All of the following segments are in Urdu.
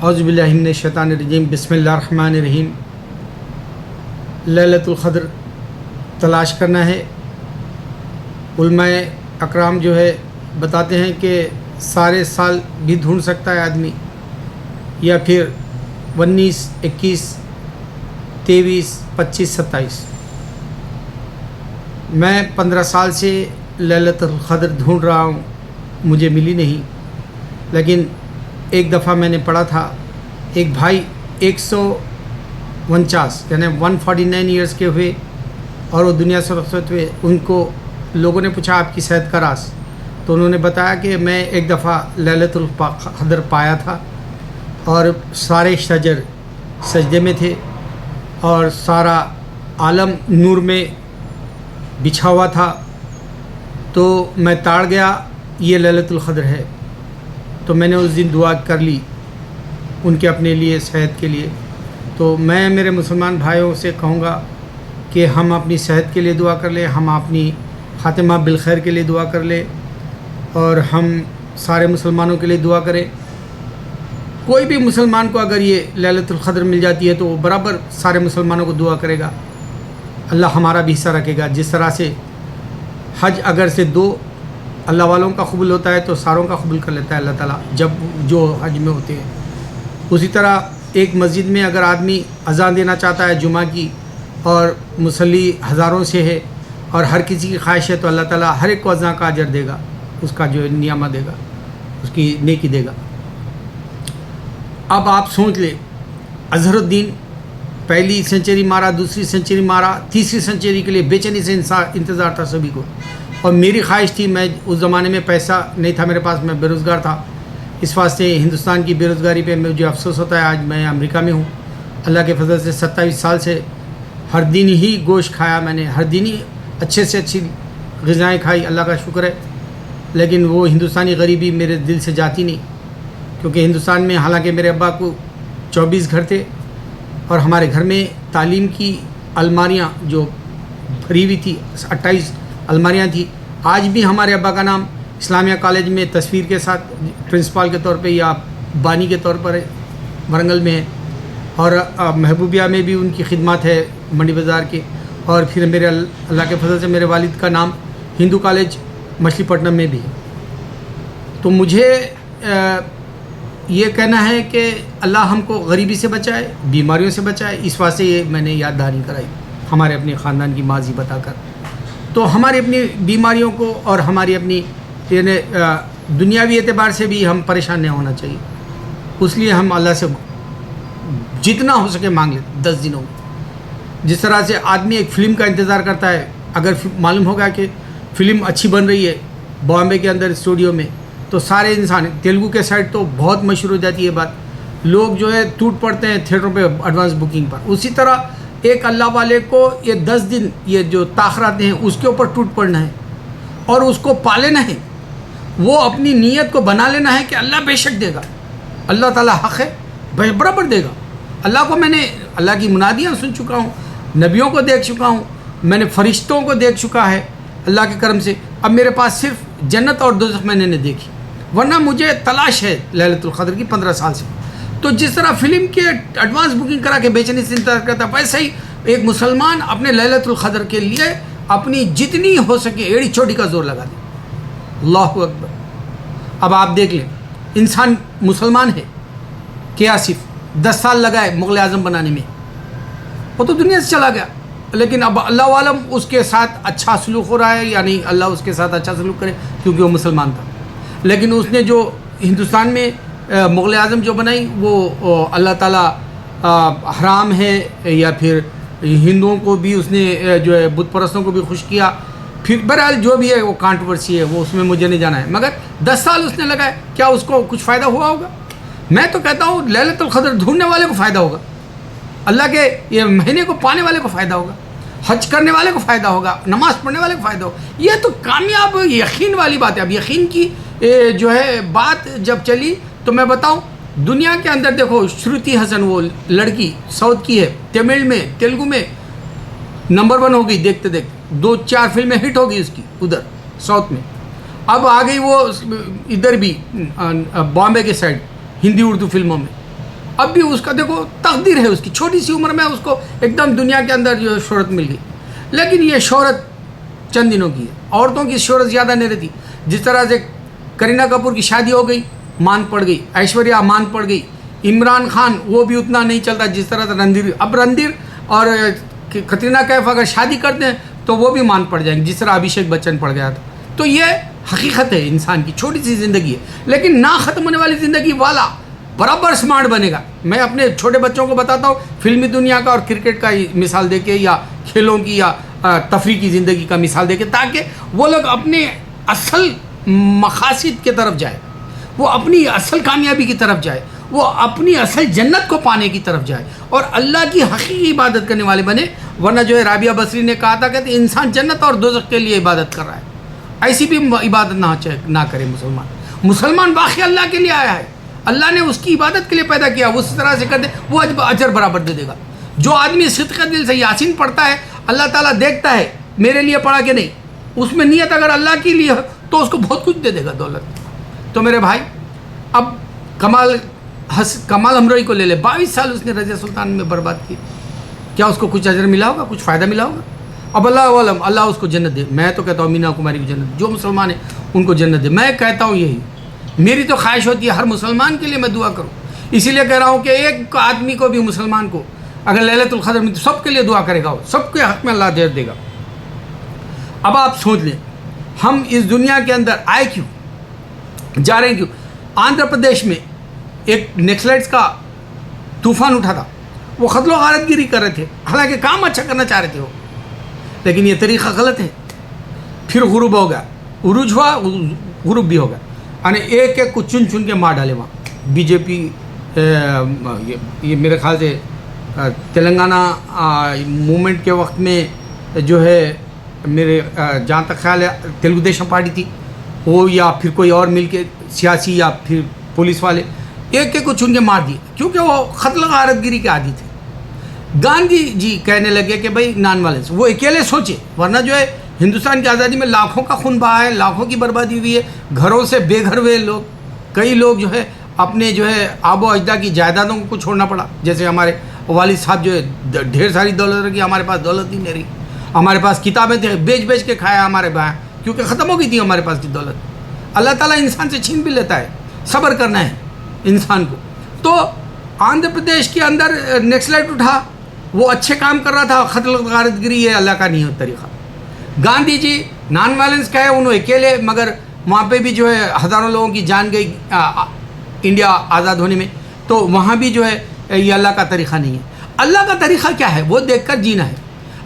اعوذ باللہ من الشیطان الرجیم بسم اللہ الرحمن الرحیم۔ لیلۃ القدر تلاش کرنا ہے۔ علماء اکرام جو ہے بتاتے ہیں کہ سارے سال بھی ڈھونڈ سکتا ہے آدمی، یا پھر 19، 21، 23، 25، 27۔ میں 15 سال سے لیلۃ القدر ڈھونڈ رہا ہوں، مجھے ملی نہیں۔ لیکن ایک دفعہ میں نے پڑھا تھا، ایک بھائی 149 یعنی 149 ایئرس کے ہوئے اور وہ دنیا سے رخصت ہوئے۔ ان کو لوگوں نے پوچھا آپ کی صحت کا راز، تو انہوں نے بتایا کہ میں ایک دفعہ لیلۃ القدر پایا تھا اور سارے شجر سجدے میں تھے اور سارا عالم نور میں بچھا ہوا تھا، تو میں تاڑ گیا یہ لیلۃ القدر ہے۔ تو میں نے اس دن دعا کر لی ان کے اپنے لیے، صحت کے لیے۔ تو میں میرے مسلمان بھائیوں سے کہوں گا کہ ہم اپنی صحت کے لیے دعا کر لیں، ہم اپنی خاتمہ بالخیر کے لیے دعا کر لیں، اور ہم سارے مسلمانوں کے لیے دعا کریں۔ کوئی بھی مسلمان کو اگر یہ لیلۃ القدر مل جاتی ہے تو وہ برابر سارے مسلمانوں کو دعا کرے گا، اللہ ہمارا بھی حصہ رکھے گا۔ جس طرح سے حج اگر سے 2 اللہ والوں کا قبول ہوتا ہے تو ساروں کا قبول کر لیتا ہے اللہ تعالیٰ جب جو حج میں ہوتے ہیں۔ اسی طرح ایک مسجد میں اگر آدمی اذان دینا چاہتا ہے جمعہ کی، اور مصلی ہزاروں سے ہے اور ہر کسی کی خواہش ہے، تو اللہ تعالیٰ ہر ایک کو اذان کا اجر دے گا، اس کا جو نعمہ دے گا، اس کی نیکی دے گا۔ اب آپ سوچ لیں، اظہر الدین پہلی سنچری مارا، دوسری سنچری مارا، تیسری سنچری کے لیے بے چینی سے انتظار تھا سبھی کو۔ اور میری خواہش تھی، میں اس زمانے میں پیسہ نہیں تھا میرے پاس، میں بے روزگار تھا، اس واسطے ہندوستان کی بے روزگاری پہ مجھے افسوس ہوتا ہے۔ آج میں امریکہ میں ہوں، اللہ کے فضل سے 27 سال سے ہر دن ہی گوشت کھایا میں نے، ہر دن ہی اچھے سے اچھی غذائیں کھائی، اللہ کا شکر ہے۔ لیکن وہ ہندوستانی غریبی میرے دل سے جاتی نہیں، کیونکہ ہندوستان میں حالانکہ میرے ابا کو 24 گھر تھے، اور ہمارے گھر میں تعلیم کی الماریاں جو بھری ہوئی تھی، 28 الماریاں تھیں۔ آج بھی ہمارے ابا کا نام اسلامیہ کالج میں تصویر کے ساتھ پرنسپال کے طور پہ یا بانی کے طور پر ورنگل میں ہے، اور محبوبیہ میں بھی ان کی خدمات ہے منڈی بازار کے، اور پھر میرے اللہ کے فضل سے میرے والد کا نام ہندو کالج مچھلی پٹنم میں بھی ہے۔ تو مجھے یہ کہنا ہے کہ اللہ ہم کو غریبی سے بچائے، بیماریوں سے بچائے، اس واسطے یہ میں نے یاد دہانی کرائی ہمارے اپنے خاندان کی ماضی بتا کر۔ تو ہماری اپنی بیماریوں کو اور ہماری اپنی دنیاوی اعتبار سے بھی ہم پریشان نہیں ہونا چاہیے، اس لیے ہم اللہ سے جتنا ہو سکے مانگ لیں 10 دنوں میں۔ جس طرح سے آدمی ایک فلم کا انتظار کرتا ہے، اگر معلوم ہوگا کہ فلم اچھی بن رہی ہے بامبے کے اندر اسٹوڈیو میں، تو سارے انسان، تیلگو کے سائڈ تو بہت مشہور ہو جاتی ہے بات، لوگ جو ہے ٹوٹ پڑتے ہیں تھیٹروں پہ ایڈوانس بکنگ پر۔ اسی طرح ایک اللہ والے کو یہ 10 دن یہ جو تاخراتے ہیں اس کے اوپر ٹوٹ پڑنا ہے اور اس کو پا لینا ہے، وہ اپنی نیت کو بنا لینا ہے کہ اللہ بے شک دے گا، اللہ تعالیٰ حق ہے برابر دے گا۔ اللہ کو میں نے اللہ کی منادیاں سن چکا ہوں، نبیوں کو دیکھ چکا ہوں، میں نے فرشتوں کو دیکھ چکا ہے اللہ کے کرم سے۔ اب میرے پاس صرف جنت اور دوزخ میں نے نہیں دیکھی، ورنہ مجھے تلاش ہے لیلۃ القدر کی 15 سال سے۔ تو جس طرح فلم کے ایڈوانس بکنگ کرا کے بے چینی سے انتظار کرتا، ویسے ہی ایک مسلمان اپنے لیلۃ القدر کے لیے اپنی جتنی ہو سکے ایڑی چوٹی کا زور لگا دے۔ اللہ اکبر۔ اب آپ دیکھ لیں، انسان مسلمان ہے، کیا صرف 10 سال لگائے مغل اعظم بنانے میں، وہ تو دنیا سے چلا گیا، لیکن اب اللہ عالم اس کے ساتھ اچھا سلوک ہو رہا ہے یا نہیں، اللہ اس کے ساتھ اچھا سلوک کرے، کیونکہ وہ مسلمان تھا۔ لیکن اس نے جو ہندوستان میں مغل اعظم جو بنائی، وہ اللہ تعالیٰ حرام ہے، یا پھر ہندوؤں کو بھی اس نے جو ہے بت پرستوں کو بھی خوش کیا، پھر بہرحال جو بھی ہے وہ کانٹروورسی ہے، وہ اس میں مجھے نہیں جانا ہے۔ مگر 10 سال اس نے لگائے، کیا اس کو کچھ فائدہ ہوا ہوگا؟ میں تو کہتا ہوں لیلۃ القدر ڈھونڈنے والے کو فائدہ ہوگا، اللہ کے یہ مہینے کو پانے والے کو فائدہ ہوگا، حج کرنے والے کو فائدہ ہوگا، نماز پڑھنے والے کو فائدہ ہوگا۔ یہ تو کامیاب یقین والی بات ہے۔ اب یقین کی جو ہے بات جب چلی تو میں بتاؤں، دنیا کے اندر دیکھو، شروتی حسن وہ لڑکی ساؤتھ کی ہے، تمل میں تیلگو میں نمبر 1 ہو گئی، دیکھتے دیکھتے 2-4 فلمیں ہٹ ہو گئی اس کی ادھر ساؤتھ میں۔ اب آ گئی وہ ادھر بھی بامبے کے سائڈ ہندی اردو فلموں میں، اب بھی اس کا دیکھو تقدیر ہے، اس کی چھوٹی سی عمر میں اس کو ایک دم دنیا کے اندر جو شہرت مل گئی، لیکن یہ شہرت چند دنوں کی ہے. عورتوں کی شہرت زیادہ نہیں رہتی. جس طرح سے کرینہ کپور کی شادی ہو گئی، مان پڑ گئی، ایشوریا مان پڑ گئی، عمران خان وہ بھی اتنا نہیں چلتا جس طرح سے رندھیر. اب رندھیر اور کترینہ کیف اگر شادی کرتے ہیں تو وہ بھی مان پڑ جائیں گے جس طرح ابھیشیک بچن پڑ گیا تھا. تو یہ حقیقت ہے انسان کی، چھوٹی سی زندگی ہے لیکن نہ ختم ہونے والی زندگی والا برابر سمارٹ بنے گا. میں اپنے چھوٹے بچوں کو بتاتا ہوں فلمی دنیا کا اور کرکٹ کا مثال دے کے یا کھیلوں کی یا تفریح کی زندگی کا مثال دے کے، تاکہ وہ لوگ اپنے اصل مقاصد کی طرف جائے، وہ اپنی اصل کامیابی کی طرف جائے، وہ اپنی اصل جنت کو پانے کی طرف جائے اور اللہ کی حقیقی عبادت کرنے والے بنے. ورنہ جو ہے رابعہ بصری نے کہا تھا کہ انسان جنت اور دوزخ کے لیے عبادت کر رہا ہے. ایسی بھی عبادت نہ کرے مسلمان باقی اللہ کے لیے آیا ہے، اللہ نے اس کی عبادت کے لیے پیدا کیا، وہ اس طرح سے کر دے وہ اجر برابر دے دے گا. جو آدمی صدق دل سے یاسین پڑھتا ہے اللہ تعالیٰ دیکھتا ہے میرے لیے پڑھا کہ نہیں، اس میں نیت اگر اللہ کے لیے تو اس کو بہت کچھ دے دے گا دولت. تو میرے بھائی اب کمال امروئی کو لے لے، 22 سال اس نے رضیہ سلطان میں برباد کی، کیا اس کو کچھ اجر ملا ہوگا، کچھ فائدہ ملا ہوگا؟ اب اللہ علم، اللہ اس کو جنت دے. میں تو کہتا ہوں مینا کماری کو جنت دے، جو مسلمان ہیں ان کو جنت دے. میں کہتا ہوں یہی میری تو خواہش ہوتی ہے ہر مسلمان کے لیے میں دعا کروں. اسی لیے کہہ رہا ہوں کہ ایک آدمی کو بھی مسلمان کو اگر لیلۃ القدر میں تو سب کے لیے دعا کرے گا، وہ سب کے حق میں اللہ دے دے گا. اب آپ سوچ لیں ہم اس دنیا کے اندر آئے کیوں، جا رہے ہیں کیوں؟ آندھرا پردیش میں ایک نیکسلائٹس کا طوفان اٹھا تھا، وہ قتل و غارت گیری کر رہے تھے، حالانکہ کام اچھا کرنا چاہ رہے تھے وہ، لیکن یہ طریقہ غلط ہے. پھر غروب ہو گیا، عروج ہوا، غروب بھی ہو گیا، یعنی ایک ایک کو چن چن کے مار ڈالے وہاں. بی جے پی یہ میرے خیال سے تلنگانہ موومنٹ کے وقت میں جو ہے میرے جہاں تک خیال ہے تیلگو دیشم پارٹی تھی وہ، یا پھر کوئی اور مل کے سیاسی یا پھر پولیس والے ایک ایک کو چن کے مار دیے کیونکہ وہ قتل غارت گیری کے عادی تھے. گاندھی جی کہنے لگے کہ بھائی نان وائلنس، وہ اکیلے سوچے، ورنہ جو ہے ہندوستان کی آزادی میں لاکھوں کا خون بہا ہے، لاکھوں کی بربادی ہوئی ہے، گھروں سے بے گھر ہوئے لوگ، کئی لوگ جو ہے اپنے جو ہے آب و اجداد کی جائیدادوں کو چھوڑنا پڑا. جیسے ہمارے والد صاحب جو ہے ڈھیر ساری دولت رکھی، ہمارے پاس دولت ہی نہیں رہی. ہمارے پاس کتابیں تھے، بیچ بیچ کے کھایا ہمارے بھائی، کیونکہ ختم ہو گئی تھی ہمارے پاس کی دولت. اللہ تعالیٰ انسان سے چھین بھی لیتا ہے، صبر کرنا ہے انسان کو. تو آندھر پردیش کے اندر نیکسلائٹ اٹھا، وہ اچھے کام کر رہا تھا، قتل غارت گری یہ اللہ کا نہیں ہے طریقہ. گاندھی جی نان وائلنس کا ہے، انہوں اکیلے، مگر وہاں پہ بھی جو ہے ہزاروں لوگوں کی جان گئی انڈیا آزاد ہونے میں. تو وہاں بھی جو ہے یہ اللہ کا طریقہ نہیں ہے. اللہ کا طریقہ کیا ہے وہ دیکھ کر جینا ہے.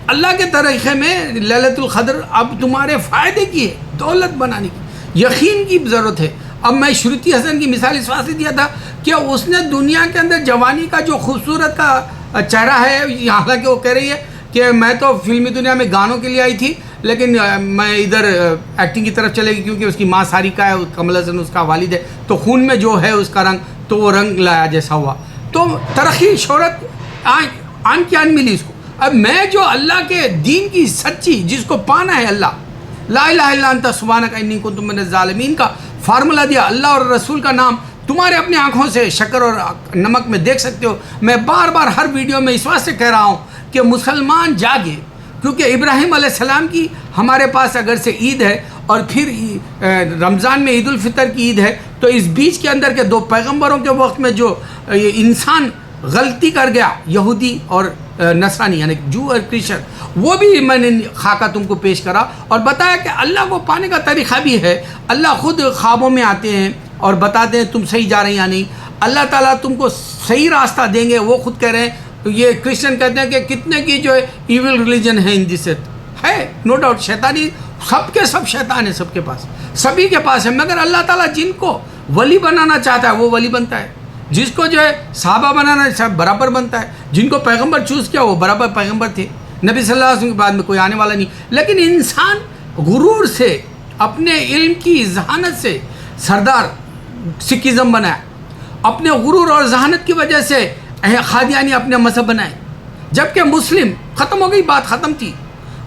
اللہ کے طریقے میں لیلۃ القدر اب تمہارے فائدے کی ہے، دولت بنانے کی، یقین کی ضرورت ہے. اب میں شروتی حسن کی مثال اس واسطے دیا تھا کہ اس نے دنیا کے اندر جوانی کا جو خوبصورت کا چہرہ ہے، حالانکہ وہ کہہ رہی ہے کہ میں تو فلمی دنیا میں گانوں کے لیے آئی تھی لیکن میں ادھر ایکٹنگ کی طرف چلے گی کیونکہ اس کی ماں ساریکا ہے، کمل ہسن اس کا والد ہے، تو خون میں جو ہے اس کا رنگ تو وہ رنگ لایا جیسا ہوا. تو ترقی شہرت آن کی آن ملی اس کو. اب میں جو اللہ کے دین کی سچی جس کو پانا ہے، اللہ لا الہ الا انت سبحانک انی کنت من الظالمین کا فارمولہ دیا، اللہ اور رسول کا نام تمہارے اپنی آنکھوں سے شکر اور نمک میں دیکھ سکتے ہو. میں بار بار ہر ویڈیو میں اس واسطے کہہ رہا ہوں کہ مسلمان جاگے، کیونکہ ابراہیم علیہ السلام کی ہمارے پاس اگر سے عید ہے اور پھر رمضان میں عید الفطر کی عید ہے، تو اس بیچ کے اندر کے دو پیغمبروں کے وقت میں جو انسان غلطی کر گیا، یہودی اور نصرانی یعنی جو اور کرسچن، وہ بھی میں نے خاکہ تم کو پیش کرا اور بتایا کہ اللہ کو پانے کا طریقہ بھی ہے. اللہ خود خوابوں میں آتے ہیں اور بتاتے ہیں تم صحیح جا رہے ہیں یا نہیں. اللہ تعالیٰ تم کو صحیح راستہ دیں گے، وہ خود کہہ رہے ہیں. یہ کرسچن کہتے ہیں کہ کتنے کی جو ہے ایول ریلیجن ہے ان دس ہے، نو ڈاؤٹ شیطانی، سب کے سب شیطان ہے، سب کے پاس، سبھی کے پاس ہے. مگر اللہ تعالیٰ جن کو ولی بنانا چاہتا ہے وہ ولی بنتا ہے، جس کو جو ہے صحابہ بنانا ہے برابر بنتا ہے، جن کو پیغمبر چوز کیا وہ برابر پیغمبر تھے. نبی صلی اللہ علیہ وسلم کے بعد میں کوئی آنے والا نہیں. لیکن انسان غرور سے، اپنے علم کی ذہانت سے سردار سکھزم بنایا، اپنے غرور اور ذہانت کی وجہ سے قادیانی اپنے مذہب بنائے، جبکہ مسلم ختم ہو گئی، بات ختم تھی.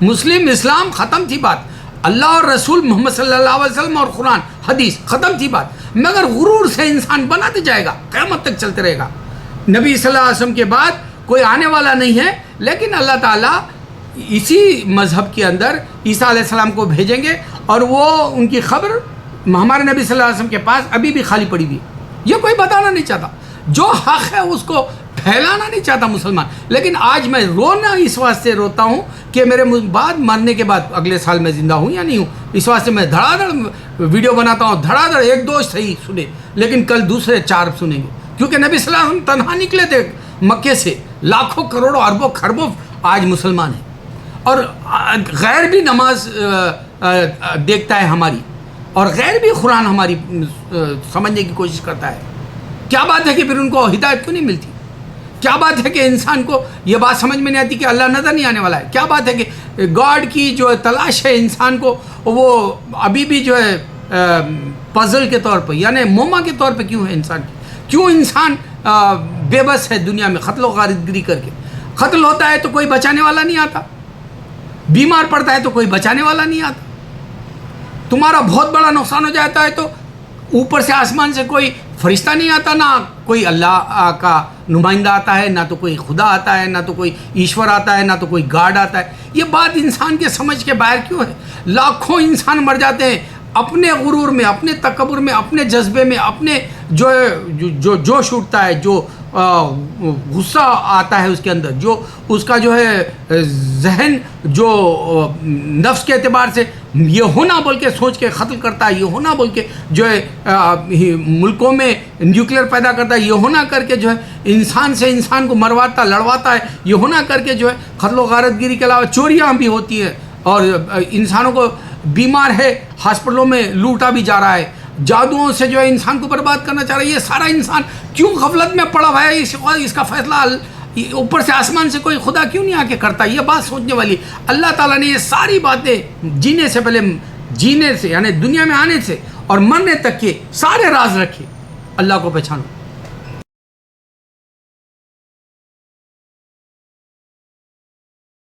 مسلم اسلام ختم تھی بات، اللہ اور رسول محمد صلی اللہ علیہ وسلم اور قرآن حدیث ختم تھی بات. مگر غرور سے انسان بناتے جائے گا، قیامت تک چلتے رہے گا. نبی صلی اللہ علیہ وسلم کے بعد کوئی آنے والا نہیں ہے، لیکن اللہ تعالیٰ اسی مذہب کے اندر عیسیٰ علیہ السلام کو بھیجیں گے، اور وہ ان کی خبر ہمارے نبی صلی اللہ علیہ وسلم کے پاس ابھی بھی خالی پڑی ہوئی ہے۔ یہ کوئی بتانا نہیں چاہتا، جو حق ہے اس کو پھیلانا نہیں چاہتا مسلمان۔ لیکن آج میں رونا اس واسطے روتا ہوں کہ میرے بعد مرنے کے بعد اگلے سال میں زندہ ہوں یا نہیں ہوں، اس واسطے میں دھڑا دھڑ ویڈیو بناتا ہوں، دھڑا دھڑ ایک دو صحیح سنے، لیکن کل دوسرے 4 سنیں گے، کیونکہ نبی صلی اللہ علیہ وسلم تنہا نکلے تھے مکے سے، لاکھوں کروڑوں اربوں خربوں آج مسلمان ہیں، اور غیر بھی نماز دیکھتا ہے ہماری، اور غیر بھی قرآن ہماری سمجھنے کی کوشش کرتا ہے۔ کیا بات ہے کہ پھر ان کو ہدایت کیوں نہیں ملتی؟ کیا بات ہے کہ انسان کو یہ بات سمجھ میں نہیں آتی کہ اللہ نظر نہیں آنے والا ہے؟ کیا بات ہے کہ گاڈ کی جو تلاش ہے انسان کو، وہ ابھی بھی جو ہے پزل کے طور پہ، یعنی موما کے طور پہ کیوں ہے انسان کی؟ کیوں انسان بے بس ہے دنیا میں قتل و غارت گری کر کے؟ قتل ہوتا ہے تو کوئی بچانے والا نہیں آتا، بیمار پڑتا ہے تو کوئی بچانے والا نہیں آتا، تمہارا بہت بڑا نقصان ہو جاتا ہے تو اوپر سے آسمان سے کوئی فرشتہ نہیں آتا، نہ کوئی اللہ کا نمائندہ آتا ہے، نہ تو کوئی خدا آتا ہے، نہ تو کوئی ایشور آتا ہے، نہ تو کوئی گاڈ آتا ہے۔ یہ بات انسان کے سمجھ کے باہر کیوں ہے؟ لاکھوں انسان مر جاتے ہیں اپنے غرور میں، اپنے تکبر میں، اپنے جذبے میں، اپنے جو جوش اٹھتا ہے، جو غصہ آتا ہے اس کے اندر، جو اس کا جو ہے ذہن جو نفس کے اعتبار سے یہ ہونا بول کے سوچ کے قتل کرتا ہے، یہ ہونا بول کے جو ہے ملکوں میں نیوکلیئر پیدا کرتا ہے، یہ ہونا کر کے جو ہے انسان سے انسان کو مرواتا لڑواتا ہے، یہ ہونا کر کے جو ہے قتل و غارت گیری کے علاوہ چوریاں بھی ہوتی ہیں، اور انسانوں کو بیمار ہے ہاسپٹلوں میں لوٹا بھی جا رہا ہے، جادوؤں سے جو ہے انسان کو برباد کرنا چاہ رہا ہے۔ یہ سارا انسان کیوں غفلت میں پڑا ہوا ہے؟ اس کا فیصلہ اوپر سے آسمان سے کوئی خدا کیوں نہیں آ کے کرتا؟ یہ بات سوچنے والی۔ اللہ تعالیٰ نے یہ ساری باتیں جینے سے پہلے، جینے سے یعنی دنیا میں آنے سے اور مرنے تک کے سارے راز رکھے۔ اللہ کو پہچانو۔